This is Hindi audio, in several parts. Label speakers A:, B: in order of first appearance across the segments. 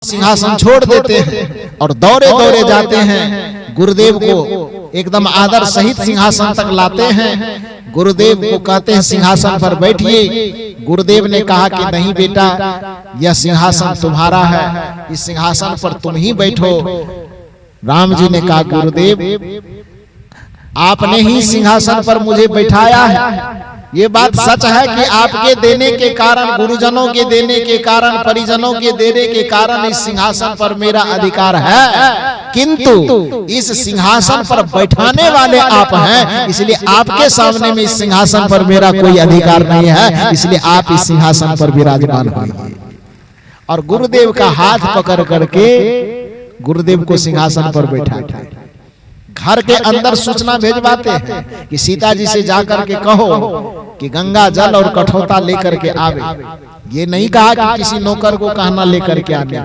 A: सिंहासन छोड़ देते हैं और दौड़े दौड़े जाते हैं, गुरुदेव को एकदम आदर सहित सिंहासन तक लाते हैं। गुरुदेव को कहते हैं सिंहासन पर बैठिए। गुरुदेव ने कहा कि नहीं बेटा, यह सिंहासन तुम्हारा है, इस सिंहासन पर तुम ही बैठो। राम जी ने कहा गुरुदेव, आपने ही सिंहासन पर मुझे बैठाया है। ये बात सच है कि आपके देने के कारण, गुरुजनों के देने के कारण, परिजनों के देने के कारण इस सिंहासन पर मेरा अधिकार है, किंतु इस सिंहासन पर बैठाने वाले आप हैं, इसलिए आपके सामने में इस सिंहासन पर मेरा कोई अधिकार नहीं है, इसलिए आप इस सिंहासन पर विराजमान होइए। और गुरुदेव का हाथ पकड़ करके गुरुदेव को सिंहासन पर बैठाते, घर के अंदर सूचना भेजवाते हैं कि सीता जी से जाकर के कहो कि गंगा जल और कठौता लेकर के आवे। ये नहीं कहा कि किसी नौकर को कहना लेकर के आने,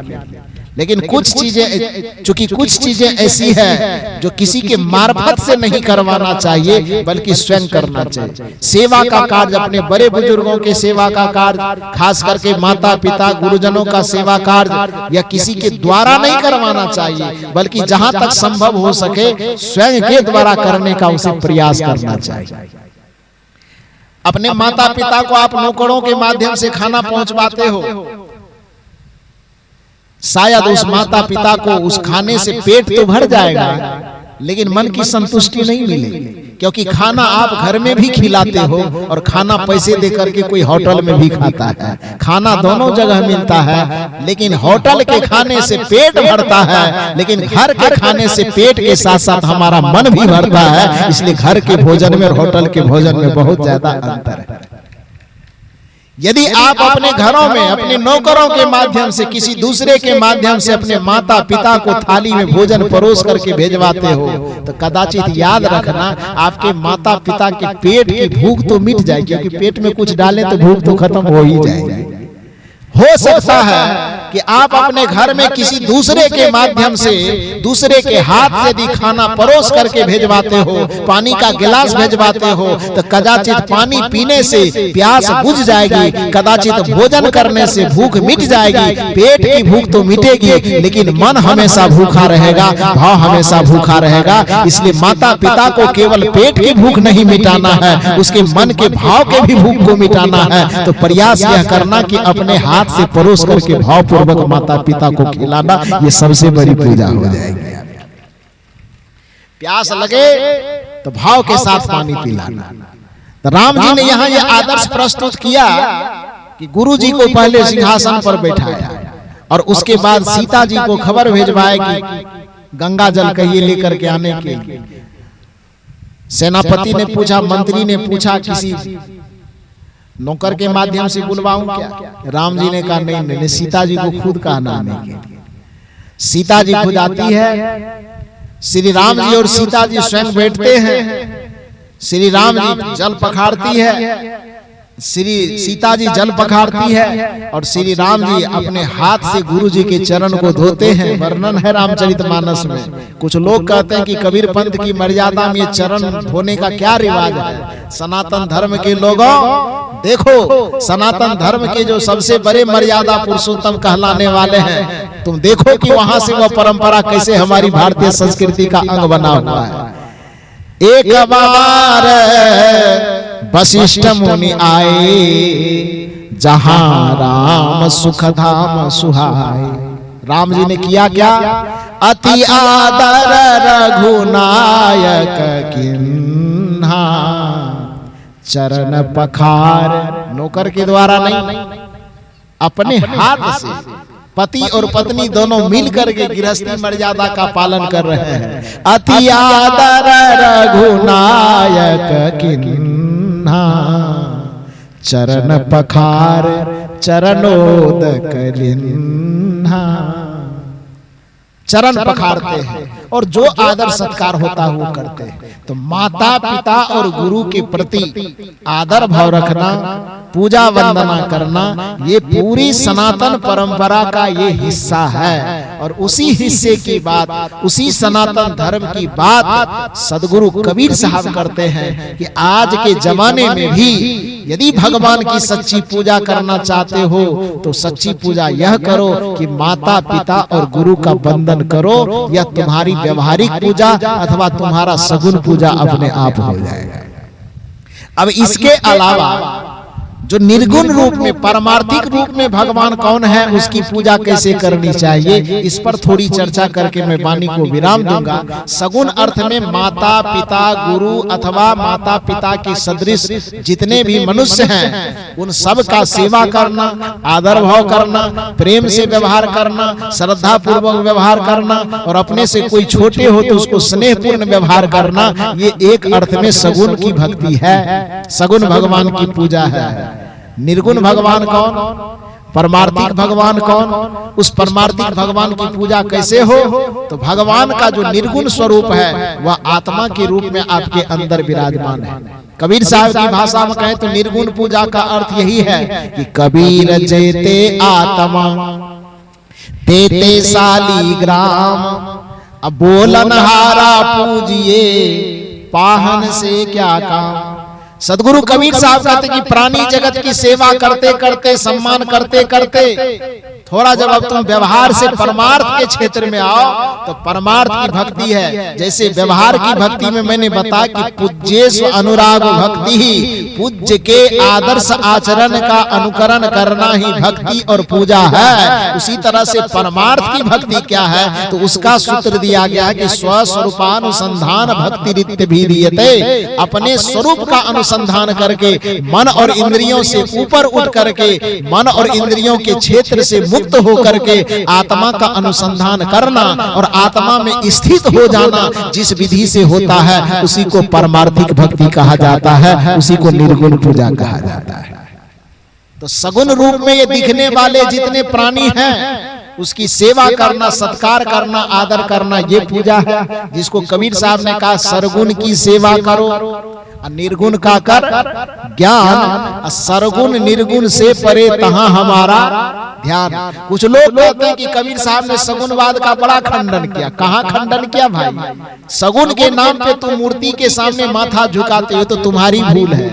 A: लेकिन कुछ चीजें, चूंकि कुछ चीजें ऐसी है जो किसी के मार्फत से नहीं करवाना चाहिए बल्कि स्वयं करना चाहिए। सेवा का कार्य, अपने बड़े बुजुर्गों के सेवा का कार्य, खास करके माता पिता गुरुजनों का सेवा कार्य, या किसी के द्वारा नहीं करवाना चाहिए, बल्कि जहां तक संभव हो सके स्वयं के द्वारा करने का उसे प्रयास करना चाहिए। अपने माता पिता को आप नौकरों के माध्यम से खाना पहुंचवाते हो, शायद उस माता पिता को उस खाने से पेट तो भर जाएगा, लेकिन मन की संतुष्टि नहीं मिलेगी, क्योंकि खाना आप घर में भी खिलाते हो और खाना पैसे देकर के कोई होटल में भी खाता है। खाना दोनों जगह मिलता है, लेकिन होटल के खाने से पेट भरता है, लेकिन घर के खाने से पेट के साथ साथ हमारा मन भी भरता है। इसलिए घर के भोजन में और होटल के भोजन में बहुत ज्यादा अंतर है। यदि आप अपने घरों में अपने नौकरों के माध्यम से, किसी दूसरे के माध्यम से अपने माता पिता को थाली में भोजन परोस करके भेजवाते हो, तो कदाचित याद रखना आपके माता पिता के पेट की भूख तो मिट जाए, क्योंकि पेट में कुछ डालें तो भूख तो खत्म हो ही जाएगी। हो सकता है कि आप अपने घर में किसी दूसरे के माध्यम से, दूसरे के हाथ से यदि खाना परोस करके भेजवाते हो, पानी का गिलास भेजवाते हो, तो कदाचित पानी पीने से प्यास बुझ जाएगी, कदाचित भोजन करने से भूख मिट जाएगी। पेट की भूख तो मिटेगी, लेकिन मन हमेशा भूखा रहेगा, भाव हमेशा भूखा रहेगा। इसलिए माता पिता को केवल पेट की भूख नहीं मिटाना है, उसके मन के भाव के भी भूख को मिटाना है। तो प्रयास यह करना कि अपने हाथ से परोस करके भाव पूर्वक माता पिता को खिलाना, ये सबसे बड़ी पूजा हो जाएगी। प्यास लगे तो भाव के साथ पानी पिलाना। तो राम जी ने यहाँ ये आदर्श प्रस्तुत किया कि गुरु जी को पहले सिंहासन पर बैठाया और उसके बाद सीता जी को खबर भेजवाए कि गंगा जल कहिए लेकर के आने के लिए। सेनापति ने पूछा, मंत्री ने पूछा, किसी नौकर के माध्यम से बुलवाऊं क्या? राम जी ने कहा नहीं, सीता जी को खुद कहना आने के लिए। सीता जी खुद आती है, श्री राम जी और सीता जी स्वयं बैठते हैं। श्री राम जी जल पखारती है, श्री सीता जी जल पखारती है और श्री राम जी अपने हाथ से गुरु जी के चरण को धोते हैं। वर्णन है रामचरितमानस में। कुछ लोग कहते हैं कि कबीर पंथ की मर्यादा में चरण धोने का क्या रिवाज है। सनातन धर्म के लोगों देखो, सनातन धर्म के जो सबसे बड़े मर्यादा पुरुषोत्तम कहलाने वाले हैं, तुम देखो कि वहां से वह परंपरा कैसे हमारी भारतीय संस्कृति का अंग बना हुआ है। एक बार वशिष्ठ मुनि आए, जहां राम सुख धाम सुहाए। राम जी ने किया क्या? अति आदर रघुनायक किन्हा, चरण पखार। नौकर के द्वारा नहीं, अपने हाथ से पति और पत्नी दोनों मिलकर के गृहस्थी मर्यादा का पालन कर रहे हैं। अति आदर रघुनायक किन्हा, चरण पखार चरणोदक लिन्हा। चरण पखारते हैं और जो आदर सत्कार होता है वो करते हैं। तो माता पिता और गुरु के प्रति आदर भाव रखना, पूजा वंदना करना, ये पूरी सनातन परंपरा का ये हिस्सा है। और उसी हिस्से की बात, उसी सनातन धर्म की बात सदगुरु कबीर साहब करते हैं कि आज के जमाने में भी यदि भगवान की सच्ची पूजा करना चाहते हो तो सच्ची पूजा यह करो कि माता पिता और गुरु का वंदन करो, या तुम्हारी व्यवहारिक पूजा अथवा तुम्हारा सगुन पूजा अपने आप हो जाएगा। अब इसके अलावा जो निर्गुण रूप में, परमार्थिक रूप में भगवान कौन है, उसकी पूजा कैसे करनी चाहिए, इस पर थोड़ी चर्चा करके मैं वाणी को विराम दूंगा। सगुण अर्थ में माता पिता गुरु अथवा माता पिता के सदृश जितने भी मनुष्य हैं उन सब का सेवा करना, आदर भाव करना, प्रेम से व्यवहार करना, श्रद्धा पूर्वक व्यवहार करना, और अपने से कोई छोटे हो तो उसको स्नेहपूर्ण व्यवहार करना, ये एक अर्थ में सगुण की भक्ति है, सगुण भगवान की पूजा है। निर्गुण भगवान कौन, परमार्थिक भगवान कौन, उस परमार्थिक भगवान की पूजा कैसे हो, तो भगवान का जो निर्गुण स्वरूप है वह आत्मा के रूप में आपके अंदर विराजमान है। कबीर साहब की भाषा में कहें तो निर्गुण पूजा का अर्थ यही है कि कबीर जेते आत्मा तेते शालीग्राम, अब बोलनहारा पूजिए पाहन से क्या काम। सदगुरु कबीर साहब कहते कि प्राणी जगत की सेवा करते करते, सम्मान करते करते, थोड़ा जब अब तुम व्यवहार से परमार्थ के क्षेत्र में आओ तो परमार्थ की भक्ति है। जैसे व्यवहार की भक्ति में मैंने बताया कि पूज्येषु अनुराग भक्ति ही, पूज्य के आदर्श आचरण का अनुकरण करना ही भक्ति और पूजा है। उसी तरह से परमार्थ की भक्ति क्या है, तो उसका सूत्र दिया गया है कि स्वस्वरूपानुसंधान भक्ति रित्य भी दियते, अपने स्वरूप का अनुसंधान करके मन और इंद्रियों से ऊपर उठ करके, मन और इंद्रियों के क्षेत्र से मुक्त होकर के आत्मा का अनुसंधान करना और आत्मा में स्थित हो जाना, जिस विधि से होता है उसी को परमार्थिक भक्ति कहा जाता है, उसी को निर्गुण पूजा कहा जाता है। तो सगुण रूप में ये दिखने वाले जितने प्राणी हैं उसकी सेवा करना, सत्कार करना, आदर करना, ये पूजा है, जिसको कबीर साहब ने कहा सरगुण की सेवा करो, निर्गुण का कर ज्ञान, सरगुण निर्गुण से परे तहां हमारा ध्यान। कुछ लोग कहते हैं कि कबीर साहब ने सगुनवाद का बड़ा खंडन किया। कहां खंडन किया भाई? सगुन के नाम पे तुम मूर्ति के सामने माथा झुकाते हो तो तुम्हारी भूल है,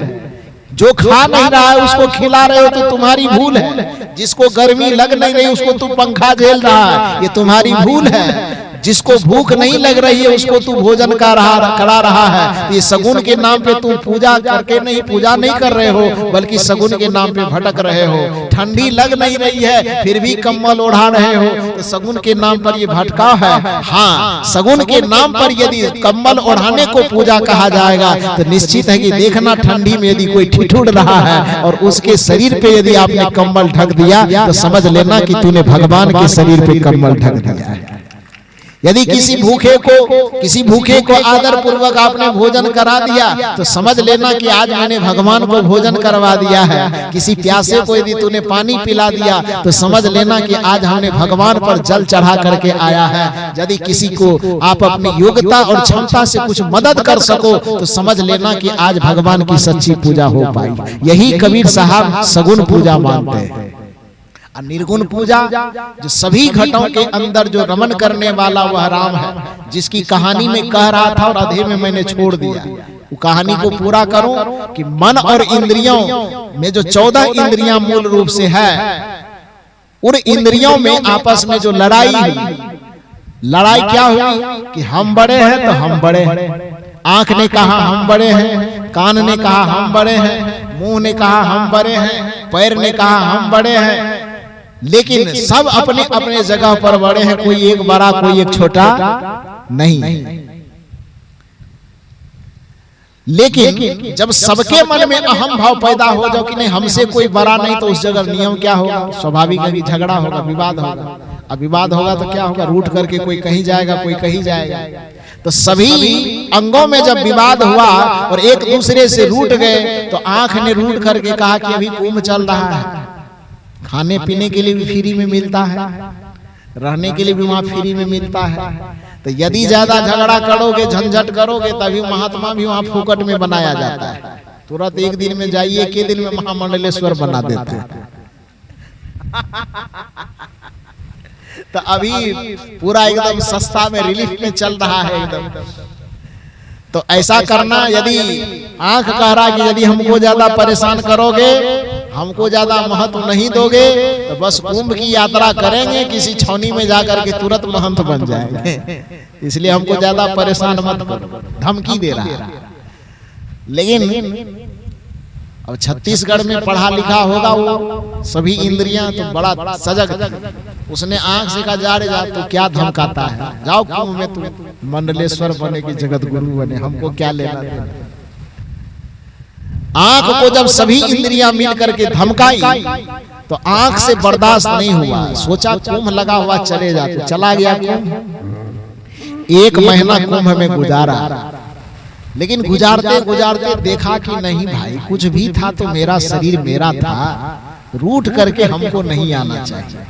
A: जो खा नहीं रहा है उसको खिला रहे हो तो तुम्हारी भूल है, जिसको गर्मी लग नहीं रही उसको तू पंखा झेल रहा है, ये तुम्हारी भूल है, जिसको भूख नहीं लग रही है उसको तू भोजन करा रहा है। तो ये सगुन के नाम पे तुम पूजा करके नहीं, पूजा नहीं कर रहे हो, बल्कि सगुन के नाम पे भटक रहे हो। ठंडी लग नहीं रही है फिर भी कम्बल ओढ़ा रहे हो, तो सगुन के नाम पर ये भटकाव है। हाँ, सगुन के नाम पर यदि कम्बल ओढ़ाने को पूजा कहा जाएगा तो निश्चित है कि देखना ठंडी में यदि कोई ठिठुर रहा है और उसके शरीर पे यदि आपने कम्बल ढक दिया तो समझ लेना कि तूने भगवान के शरीर पे कम्बल ढक दिया है। यदि किसी भूखे को आदर पूर्वक आपने भोजन करा दिया तो समझ लेना कि आज मैंने भगवान को भोजन करवा दिया है। किसी प्यासे को यदि तूने पानी पिला दिया तो समझ लेना कि आज हमने भगवान पर जल चढ़ा करके आया है। यदि किसी को आप अपनी योग्यता और क्षमता से कुछ मदद कर सको तो समझ लेना कि आज भगवान की सच्ची पूजा हो पाई। यही कबीर साहब सगुन पूजा मानते हैं। निर्गुण पूजा जो सभी घटों के अंदर जो रमन करने वाला वह राम है, जिसकी कहानी में कह रहा था और आधे में मैंने छोड़ दिया। वो कहानी को पूरा करूं कि मन और इंद्रियों में जो 14 इंद्रियां मूल रूप से है, उन इंद्रियों में आपस में जो लड़ाई हुई, लड़ाई क्या हुई कि हम बड़े हैं तो हम बड़े हैं। आंख ने कहा हम बड़े हैं, कान ने कहा हम बड़े हैं, मुंह ने कहा हम बड़े हैं, पैर ने कहा हम बड़े हैं, लेकिन सब अपने अपने जगह पर बड़े हैं। कोई एक बड़ा कोई एक छोटा नहीं। लेकिन जब सबके मन में अहम भाव पैदा हो जाओ कि नहीं हमसे कोई बड़ा नहीं, तो उस जगह नियम क्या होगा? स्वाभाविक है कि झगड़ा होगा, विवाद होगा। अब विवाद होगा तो क्या होगा? रूठ करके कोई कहीं जाएगा, कोई कहीं जाएगा। तो सभी अंगों में जब विवाद हुआ और एक दूसरे से रूठ गए तो आंख ने रूठ करके कहा कि अभी कुंभ चल रहा है, खाने पीने के लिए भी फ्री में मिलता है, रहने के लिए भी वहां फ्री में मिलता है। तो यदि ज्यादा झगड़ा करोगे, झंझट करोगे, तभी महात्मा भी वहां फुकट में बनाया जाता है। तुरंत एक दिन में जाइए, के दिन में महामंडलेश्वर बना देते हैं। तो अभी पूरा एकदम सस्ता में रिलीफ में चल रहा है एकदम। तो ऐसा करना, यदि आंख कह रहा कि यदि हमको ज्यादा परेशान करोगे, हमको ज्यादा महत्व नहीं दोगे, तो बस कुंभ की यात्रा करेंगे, किसी छौनी में जाकर के तुरंत महंत बन जाएंगे, इसलिए हमको ज्यादा परेशान मत करो, धमकी दे रहा है। लेकिन अब छत्तीसगढ़ में पढ़ा लिखा होगा वो, सभी इंद्रियां तो बड़ा सजग थी। उसने आंख से कहा जा रे जा, तो क्या धमकाता है, जाओ कुंभ में तुम मंडलेश्वर बने की जगत गुरु बने, हमको क्या लेना देना। आंख को जब सभी इंद्रियां मिल करके धमकाई तो आंख से बर्दाश्त नहीं हुआ, सोचा कुंभ लगा हुआ चले जाते, चला गया कुंभ। 1 महीना कुंभ में गुजारा, लेकिन गुजारते गुजारते देखा कि नहीं भाई, कुछ भी था तो मेरा शरीर मेरा था, रूठ करके हमको नहीं आना चाहिए।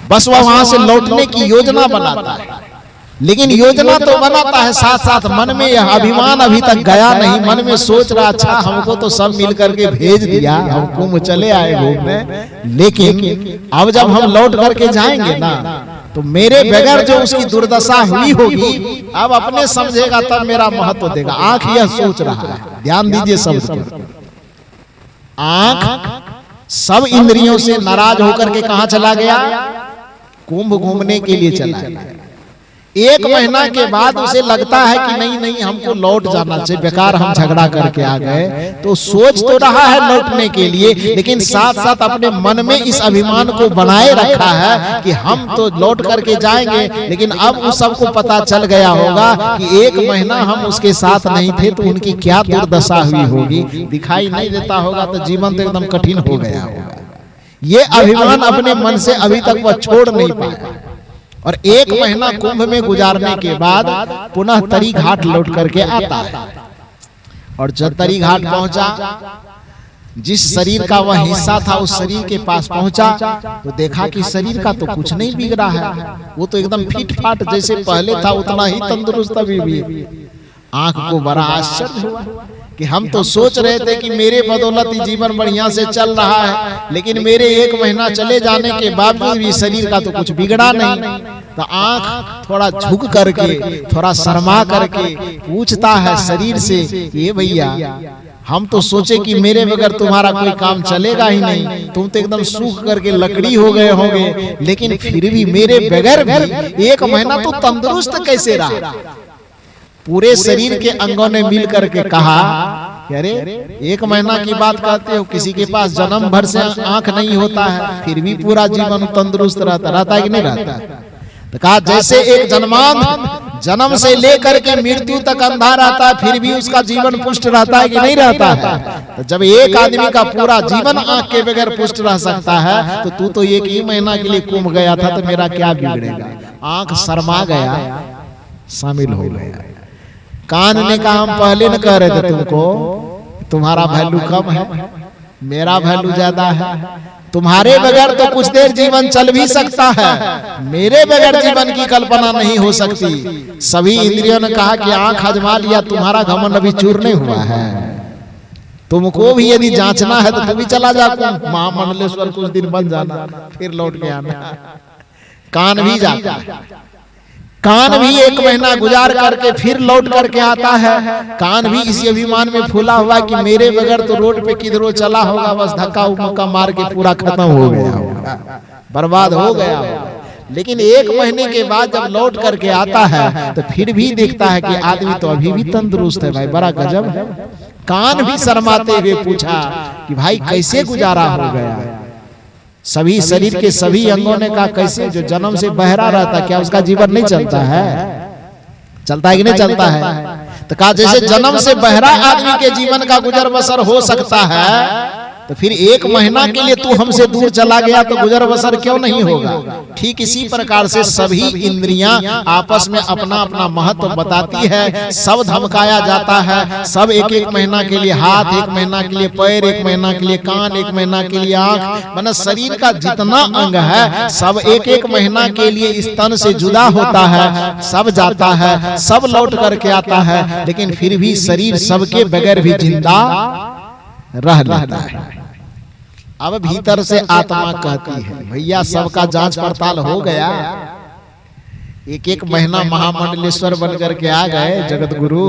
A: बस वह वहां से लौटने की योजना बनाता है, लेकिन योजना तो बनाता है, साथ साथ मन में यह अभिमान अभी तक गया नहीं। मन में सोच रहा, अच्छा हमको तो सब मिल करके भेज दिया, हम कुंभ चले आए घूमने, लेकिन अब जब हम लौट करके जाएंगे ना, तो मेरे बगैर जो उसकी दुर्दशा हुई होगी, अब अपने समझेगा तब मेरा महत्व देगा। आंख यह सोच रहा है, ध्यान दीजिए शब्द पर। आंख सब इंद्रियों से नाराज होकर के कहां चला गया, कुंभ घूमने के लिए चला गया। 1 महीना के बाद उसे लगता है कि नहीं नहीं हमको लौट जाना चाहिए, बेकार हम झगड़ा करके आ गए, तो सोच तो रहा है लौटने के लिए, लेकिन साथ साथ अपने मन में इस अभिमान को बनाए रखा है कि हम तो लौट करके जाएंगे। लेकिन अब उस सबको पता चल गया होगा कि 1 महीना हम उसके साथ नहीं थे तो उनकी क्या दुर्दशा हुई होगी, दिखाई नहीं देता होगा तो जीवन तो एकदम कठिन हो गया होगा। ये अभिमान अपने मन से अभी तक वह छोड़ नहीं पाया, और 1 महीना कुंभ में गुजारने के बाद पुनः तरी घाट लौट करके आता है। और जब तरी घाट पहुंचा, जिस शरीर का वह हिस्सा था उस शरीर के पास पहुंचा, तो देखा कि शरीर का तो कुछ नहीं बिगड़ा है, वो तो एकदम फिट फाट जैसे पहले था उतना ही तंदुरुस्त अभी भी। आंख को बड़ा आश्चर्य हुआ कि हम तो सोच रहे थे कि मेरे बदौलत ही जीवन बढ़िया से चल रहा है, लेकिन मेरे 1 महीना चले जाने के बावजूद भी शरीर का तो कुछ बिगड़ा नहीं। तो आंख थोड़ा झुक करके, थोड़ा शर्मा करके पूछता है शरीर से, ये भैया हम तो सोचे कि मेरे बगैर तुम्हारा कोई काम चलेगा ही नहीं, तुम तो एकदम सूख करके लकड़ी हो गए होंगे, लेकिन फिर भी मेरे बगैर भी 1 महीना तो तंदुरुस्त कैसे रहा। पूरे शरीर के अंगों ने मिल करके कहा, अरे 1 महीना की बात कहते हो, किसी के पास जन्म भर से आंख नहीं होता है, फिर भी पूरा जीवन तंदुरुस्त रहता है कि नहीं रहता। तो कहा जैसे एक जन्मांध जन्म से लेकर के मृत्यु तक अंधा रहता है, फिर भी उसका जीवन पुष्ट रहता है कि नहीं रहता है। तो जब एक आदमी का पूरा जीवन आंख के बगैर पुष्ट रह सकता है, तो तू तो 1 ही महीना के लिए कुंभ गया था, तो मेरा क्या बिगड़ेगा। आंख शर्मा गया, शामिल हो गया। कान ने कहा हम पहले न कह रहे थे तुमको, तुम्हारा वैल्यू कम है, मेरा वैल्यू ज्यादा है। तुम्हारे बगैर तो कुछ देर जीवन चल भी सकता है, मेरे बगैर जीवन की कल्पना नहीं हो सकती। सभी इंद्रियों ने कहा कि आंख आजमा लिया, तुम्हारा घमंड अभी चूर नहीं हुआ है, तुमको भी यदि जांचना है तो तुम भी चला जा महामंडलेश्वर, कुछ दिन बन जाना, फिर लौट के आना। कान भी जाता है, कान भी 1 महीना गुजार करके फिर लौट करके आता है। कान भी इसी अभिमान में फूला हुआ कि मेरे बगैर तो रोड पे किधरों चला होगा, बस धक्का मुक्का मार के पूरा खत्म हो गया होगा, बर्बाद हो गया होगा। लेकिन 1 महीने के बाद जब लौट करके आता है तो फिर भी देखता है कि आदमी तो अभी भी तंदुरुस्त है। भाई बड़ा गजब है। कान भी शर्माते हुए पूछा कि भाई कैसे गुजारा हो गया। सभी शरीर के सभी अंगों ने कहा कैसे, जो जन्म से बहरा रहता क्या उसका जीवन नहीं चलता है, चलता है कि नहीं चलता है। तो कहा जैसे जन्म से बहरा आदमी के जीवन का गुजर बसर हो सकता है, तो फिर 1 महीना के लिए तू हमसे दूर चला गया तो गुजर बसर क्यों नहीं होगा। ठीक इसी प्रकार से सभी इंद्रियां आपस में अपना अपना महत्व बताती है। सब धमकाया जाता है, सब 1-1 महीना के लिए हाथ, 1 महीना के लिए पैर, 1 महीना के लिए कान, 1 महीना के लिए आंख, माने शरीर का जितना अंग है सब 1-1 महीना के लिए इस तन से जुदा होता है, सब जाता है, सब लौट करके आता है, लेकिन फिर भी शरीर सबके बगैर भी जिंदा रह लेता है। अब भीतर से आत्मा कहती है भैया सबका जांच पड़ताल हो गया, एक एक महीना महामंडलेश्वर बनकर के आ गए जगत गुरु,